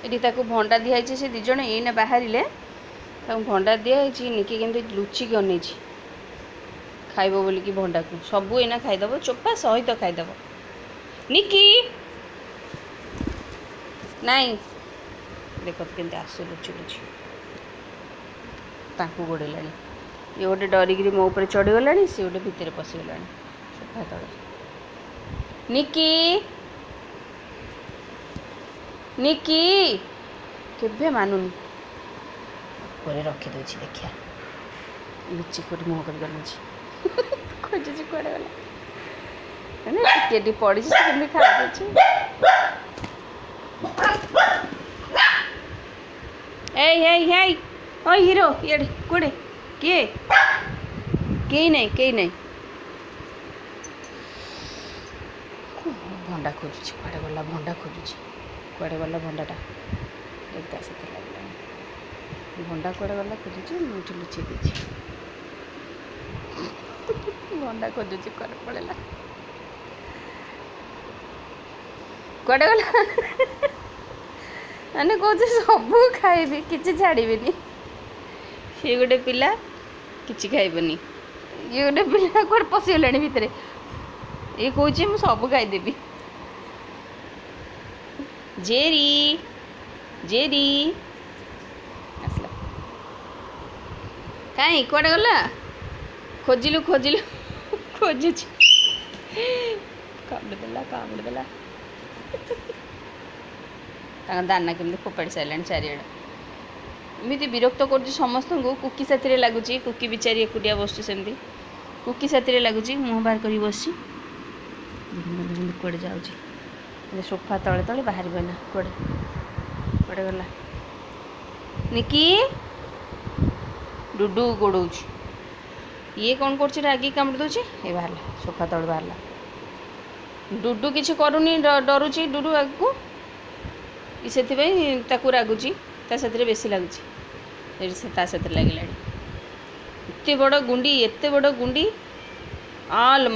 ये भंडा दिखाई से दिज एना बाहर भंडा दिखाई निकी केमती लुचिक अन खाइब बोलिकी भंडा को सबू एना खाईदेव चोपा सहित खाईदेव निकी नाई देख के आसु लुचि लुचि गोड़ेला ये गोटे डरिकी मो उपर चढ़ीगला सी गोटे भितर पशिगला सोफा तले निकी निकी केबे मानुनी पर रखीदे देखिया लुचि कोटी मुह कर खोजुची कड़े गला टे पड़ी से खाई ओ हीरो ये कौड़े किए कई नहीं भंडा खोजुची कड़े गला भंडा खोजुची कड़े गला भंडाटा देखता से लगे भंडा कड़े गला खोजुची मुझे लुचि देছি भंडा खोजुची कड़े पड़ेला कड़े गला मैंने कहे सबू खाइबी किसी छाड़बी सी गोटे पिला किसी खाइबनी ये गोटे पिला कौन पशिगला भितर ये कहे मुझे सब खाईदेवी जेरी जेरी आसला कहीं कड़े गला खोजिलु खोजिलु खोजुची कामुड़देला दाना केमती फोपाड़ी सारे चारिआड एमती विरक्त कर समस्त को कुकी साथी लगुच कुकी बिचारी एकुटिया बस सेमती कुकी साथी लगुच मुँह बाहर कर बस कड़े जाऊँगी सोफा तले तले बाहर ना कड़े कड़े गला निकी डुडू गोड़ ये कौन कर रागी कामुड़ दूची ये बाहर सोफा तले बाहर डुडू किसी करूनी डरुची डुडू आगू से रागुची साथी बेसी लगुच लगे एत बड़ गुंडी आल